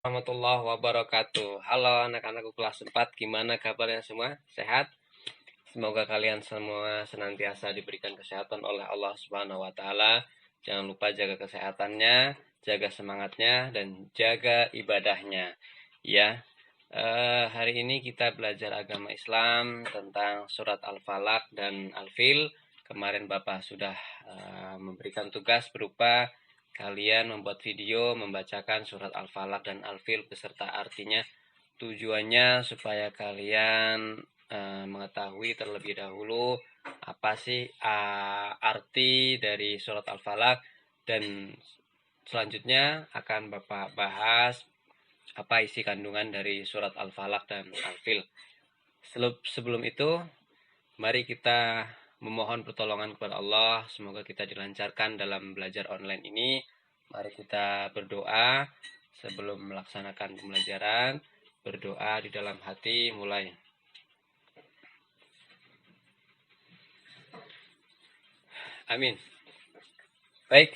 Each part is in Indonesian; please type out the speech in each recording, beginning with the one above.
Warahmatullahi wabarakatuh. Halo anak-anakku kelas 4, gimana kabarnya semua? Sehat? Semoga kalian semua senantiasa diberikan kesehatan oleh Allah Subhanahu wa taala. Jangan lupa jaga kesehatannya, jaga semangatnya dan jaga ibadahnya. Ya. Hari ini kita belajar agama Islam tentang surat Al-Falaq dan Al-Fil. Kemarin Bapak sudah memberikan tugas berupa kalian membuat video membacakan surat Al-Falaq dan Al-Fil beserta artinya. Tujuannya supaya kalian mengetahui terlebih dahulu apa sih arti dari surat Al-Falaq, dan selanjutnya akan Bapak bahas apa isi kandungan dari surat Al-Falaq dan Al-Fil. Sebelum itu, mari kita memohon pertolongan kepada Allah. Semoga kita dilancarkan dalam belajar online ini. Mari kita berdoa sebelum melaksanakan pembelajaran. Berdoa di dalam hati, mulai. Amin. Baik,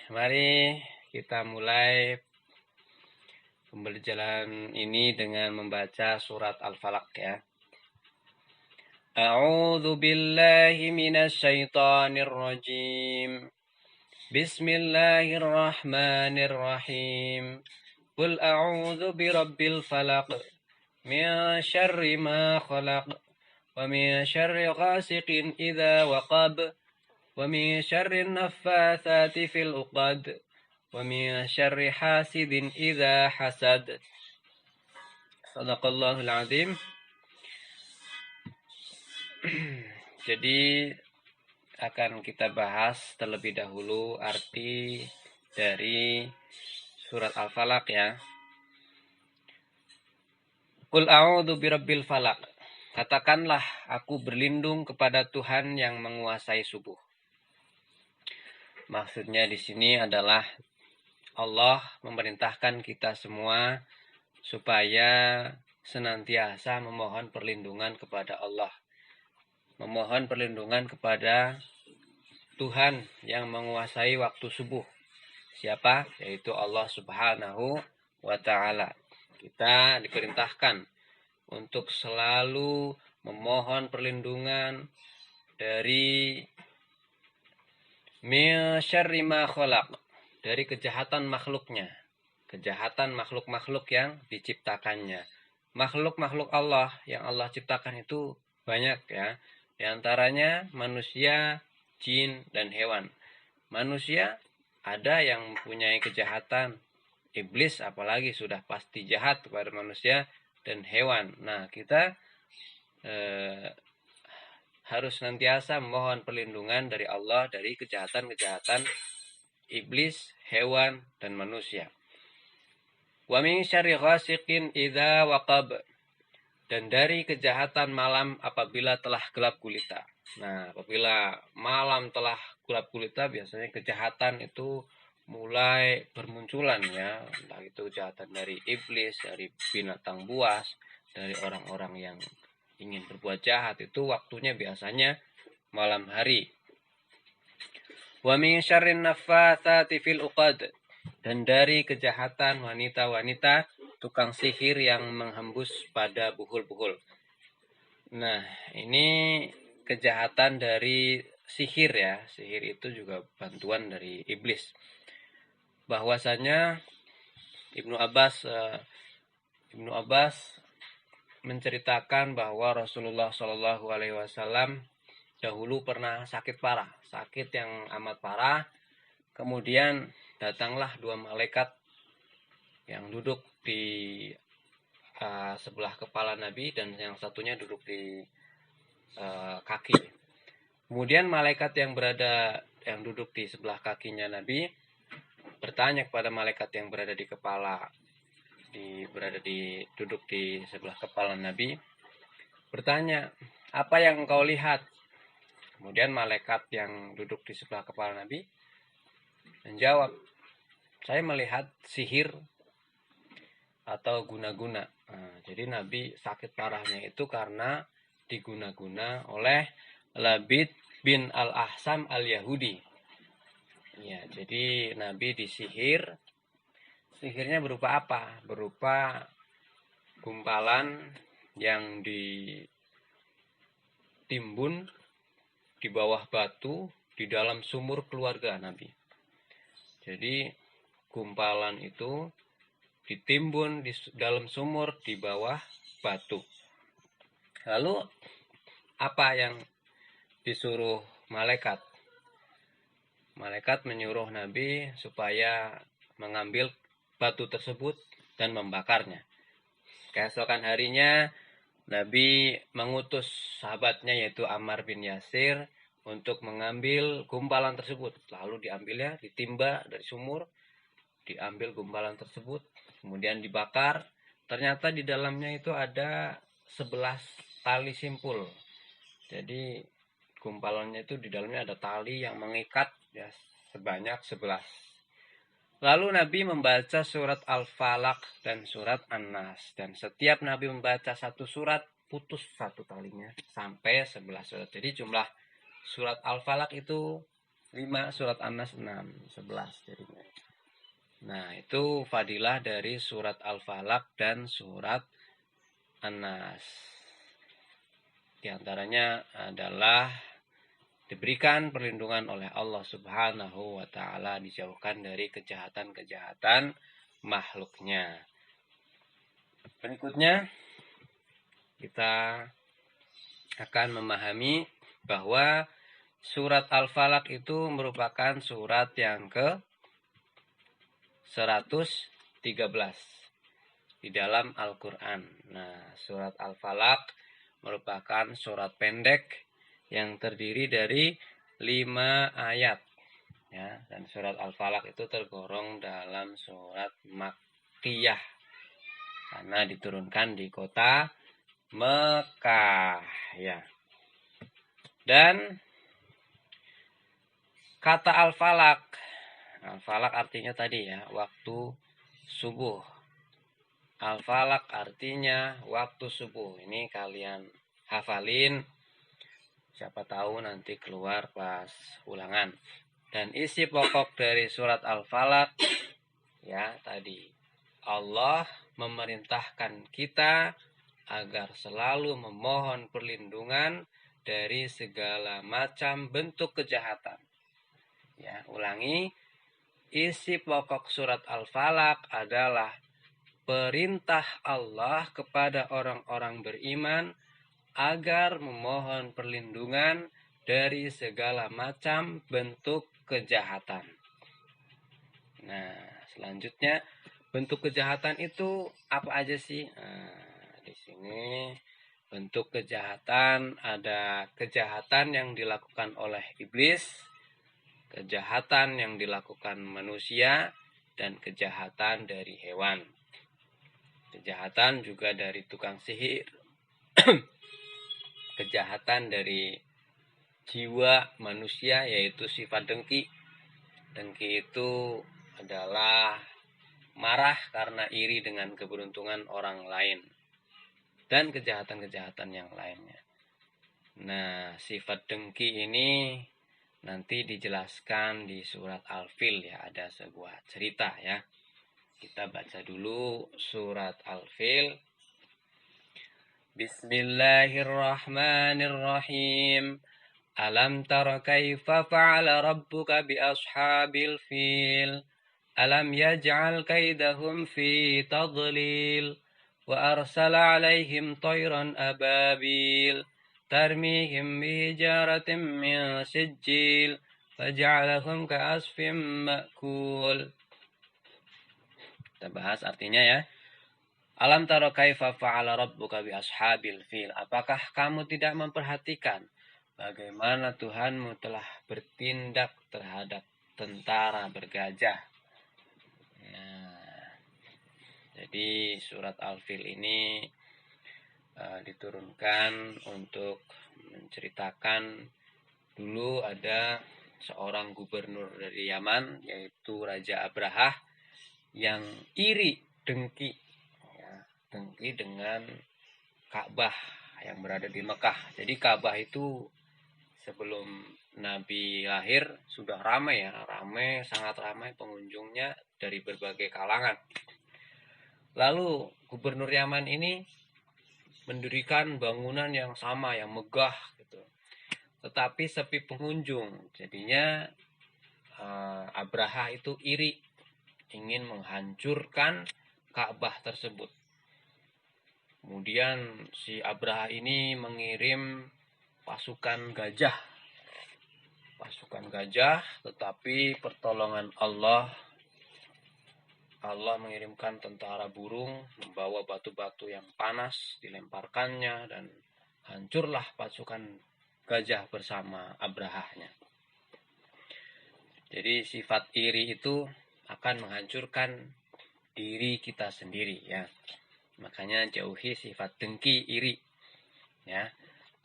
mari kita mulai pembelajaran ini dengan membaca surat Al-Falaq ya. A'udzu billahi minasy syaithanir rajim. Bismillahirrahmanirrahim. Qul a'udzu birabbil falaq min syarri ma khalaq wa min syarri ghasiqin idza waqab wa min syarri naffatsati fil 'uqad wa min syarri hasidin idza hasad. Shadaqallahul azim. Jadi akan kita bahas terlebih dahulu arti dari surat Al-Falaq ya. Qul a'udzu birabbil falaq. Katakanlah, aku berlindung kepada Tuhan yang menguasai subuh. Maksudnya di sini adalah Allah memerintahkan kita semua supaya senantiasa memohon perlindungan kepada Allah. Memohon perlindungan kepada Tuhan yang menguasai waktu subuh. Siapa? Yaitu Allah Subhanahu wa ta'ala. Kita diperintahkan untuk selalu memohon perlindungan dari min syarri ma khalaq, dari kejahatan makhluknya. Kejahatan makhluk-makhluk yang diciptakannya. Makhluk-makhluk Allah yang Allah ciptakan itu banyak ya. Di antaranya manusia, jin, dan hewan. Manusia ada yang mempunyai kejahatan. Iblis apalagi sudah pasti jahat kepada manusia dan hewan. Nah, kita harus senantiasa memohon perlindungan dari Allah dari kejahatan-kejahatan iblis, hewan, dan manusia. Wa min syarri ghasiqin idza waqab, dan dari kejahatan malam apabila telah gelap gulita. Nah, apabila malam telah gelap gulita, biasanya kejahatan itu mulai bermunculan ya. Entah itu kejahatan dari iblis, dari binatang buas, dari orang-orang yang ingin berbuat jahat, itu waktunya biasanya malam hari. Wa min syarrin naffatsati fil 'uqad, dan dari kejahatan wanita-wanita tukang sihir yang menghembus pada buhul-buhul. Nah, ini kejahatan dari sihir ya. Sihir itu juga bantuan dari iblis. Bahwasanya Ibnu Abbas menceritakan bahwa Rasulullah Shallallahu Alaihi Wasallam dahulu pernah sakit parah, sakit yang amat parah. Kemudian datanglah dua malaikat yang duduk di sebelah kepala Nabi dan yang satunya duduk di kaki. Kemudian malaikat yang duduk di sebelah kakinya Nabi bertanya kepada malaikat yang berada di kepala, duduk di sebelah kepala Nabi, bertanya, apa yang engkau lihat? Kemudian malaikat yang duduk di sebelah kepala Nabi menjawab, saya melihat sihir atau guna-guna. Nah, jadi Nabi sakit parahnya itu karena diguna-guna oleh Labid bin Al-Ahsam Al-Yahudi. Ya, jadi Nabi disihir Sihirnya berupa apa? Berupa gumpalan yang ditimbun di bawah batu di dalam sumur keluarga Nabi. Jadi gumpalan itu ditimbun di dalam sumur di bawah batu. Lalu apa yang disuruh malaikat? Malaikat menyuruh Nabi supaya mengambil batu tersebut dan membakarnya. Keesokan harinya Nabi mengutus sahabatnya yaitu Ammar bin Yasir untuk mengambil gumpalan tersebut. Lalu diambilnya, ditimba dari sumur, diambil gumpalan tersebut, kemudian dibakar. Ternyata di dalamnya itu ada 11 tali simpul. Jadi gumpalannya itu di dalamnya ada tali yang mengikat ya sebanyak 11. Lalu Nabi membaca surat Al-Falaq dan surat An-Nas. Dan setiap Nabi membaca satu surat, putus satu talinya sampai 11 surat. Jadi jumlah surat Al-Falaq itu 5, surat An-Nas 6, 11 jadinya. Nah, itu fadilah dari surat Al-Falaq dan surat An-Nas. Di antaranya adalah diberikan perlindungan oleh Allah Subhanahu wa ta'ala, dijauhkan dari kejahatan-kejahatan makhluknya. Berikutnya kita akan memahami bahwa surat Al-Falaq itu merupakan surat yang ke 113 di dalam Al-Quran. Nah, surat Al-Falaq merupakan surat pendek yang terdiri dari 5 ayat. Ya, dan surat Al-Falaq itu tergolong dalam surat Makkiyah karena diturunkan di kota Mekah. Ya. Dan kata Al-Falaq, Al-Falaq artinya tadi ya, waktu subuh. Al-Falaq artinya waktu subuh. Ini kalian hafalin. Siapa tahu nanti keluar pas ulangan. Dan isi pokok dari surat Al-Falaq ya tadi, Allah memerintahkan kita agar selalu memohon perlindungan dari segala macam bentuk kejahatan. Ya, ulangi. Isi pokok surat Al-Falaq adalah perintah Allah kepada orang-orang beriman agar memohon perlindungan dari segala macam bentuk kejahatan. Nah, selanjutnya bentuk kejahatan itu apa aja sih? Nah, di sini bentuk kejahatan ada kejahatan yang dilakukan oleh iblis, kejahatan yang dilakukan manusia, dan kejahatan dari hewan. Kejahatan juga dari tukang sihir, kejahatan dari jiwa manusia yaitu sifat dengki. Dengki itu adalah marah karena iri dengan keberuntungan orang lain dan kejahatan-kejahatan yang lainnya. Nah, sifat dengki ini nanti dijelaskan di surat Al-Fil ya, ada sebuah cerita ya. Kita baca dulu surat Al-Fil. Bismillahirrahmanirrahim. Alam tara kaifa fa'ala rabbuka bi ashabil fil. Alam yaj'al kaidahum fi tadlil. Wa arsala alaihim tayran ababil. Tarmihim bijaratin min sijil. Faja'alahum ka'asfim ma'kul. Kita bahas artinya ya. Alam tara kaifa fa'ala rabbuka bi ashabil fil. Apakah kamu tidak memperhatikan bagaimana Tuhanmu telah bertindak terhadap tentara bergajah? Nah, jadi surat Al-Fil ini diturunkan untuk menceritakan dulu ada seorang gubernur dari Yaman yaitu Raja Abrahah yang iri dengki dengan Ka'bah yang berada di Mekah. Jadi Ka'bah itu sebelum Nabi lahir sudah ramai ya, sangat ramai pengunjungnya dari berbagai kalangan. Lalu Gubernur Yaman ini mendirikan bangunan yang sama, yang megah gitu. Tetapi sepi pengunjung, jadinya Abraha itu iri, ingin menghancurkan Ka'bah tersebut. Kemudian si Abraha ini mengirim pasukan gajah, tetapi pertolongan Allah mengirimkan tentara burung membawa batu-batu yang panas, dilemparkannya dan hancurlah pasukan gajah bersama Abrahanya. Jadi sifat iri itu akan menghancurkan diri kita sendiri ya. Makanya jauhi sifat dengki, iri ya.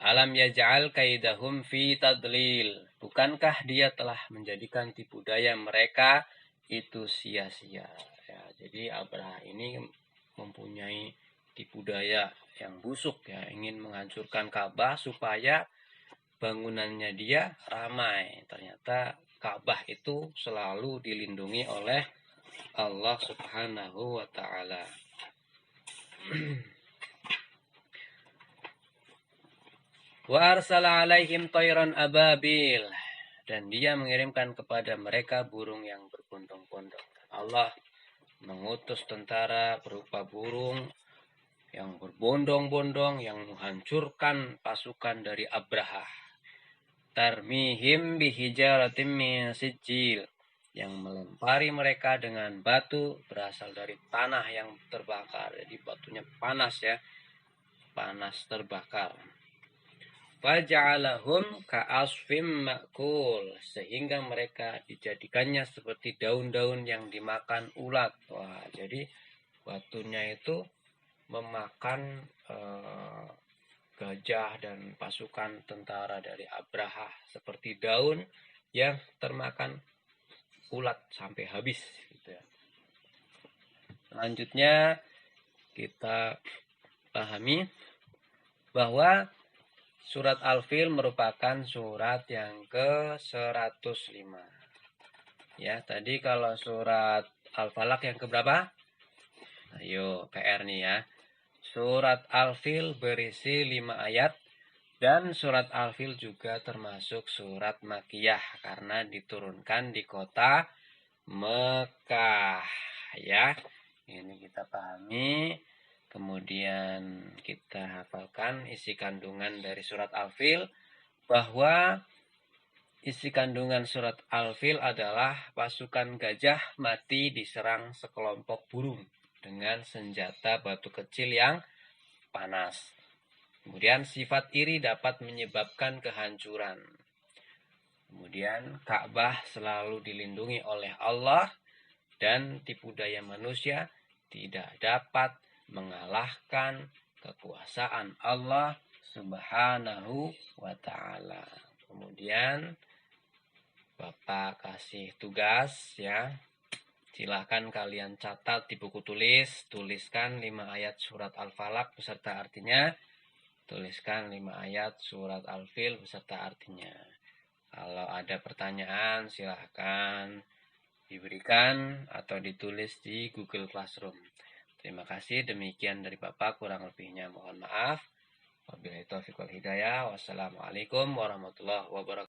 Alam yaj'al kaidahum fi tadlil. Bukankah dia telah menjadikan tipu daya mereka itu sia-sia. Ya, jadi Abraha ini mempunyai tipu daya yang busuk ya, ingin menghancurkan Ka'bah supaya bangunannya dia ramai. Ternyata Ka'bah itu selalu dilindungi oleh Allah Subhanahu wa taala. Wa arsala alaihim tayran ababil, dan dia mengirimkan kepada mereka burung yang berbondong-bondong. Allah mengutus tentara berupa burung yang berbondong-bondong yang menghancurkan pasukan dari Abraha. Tarmihim bihijaratim min sijil, yang melempari mereka dengan batu berasal dari tanah yang terbakar. Jadi batunya panas ya, panas terbakar. Faja'alahum ka'asfim ma'kul, sehingga mereka dijadikannya seperti daun-daun yang dimakan ulat. Wah, jadi batunya itu memakan gajah dan pasukan tentara dari Abraha seperti daun yang termakan ulat sampai habis gitu ya. Selanjutnya kita pahami bahwa surat Al-Fil merupakan surat yang ke-105. Ya, tadi kalau surat Al-Falaq yang keberapa? Ayo, PR nih ya. Surat Al-Fil berisi 5 ayat, dan surat Al-Fil juga termasuk surat Makkiyah karena diturunkan di kota Mekah ya. Ini kita pahami, kemudian kita hafalkan isi kandungan dari surat Al-Fil, bahwa isi kandungan surat Al-Fil adalah pasukan gajah mati diserang sekelompok burung dengan senjata batu kecil yang panas. Kemudian sifat iri dapat menyebabkan kehancuran. Kemudian Ka'bah selalu dilindungi oleh Allah, dan tipu daya manusia tidak dapat mengalahkan kekuasaan Allah Subhanahu wa taala. Kemudian Bapak kasih tugas ya. Silahkan kalian catat di buku tulis, tuliskan 5 ayat surat Al-Falaq beserta artinya, tuliskan 5 ayat surat Al-Fil beserta artinya. Kalau ada pertanyaan silahkan diberikan atau ditulis di Google Classroom. Terima kasih, demikian dari Bapak, kurang lebihnya mohon maaf. Wabillahi taufiq wal hidayah. Wassalamualaikum warahmatullahi wabarakatuh.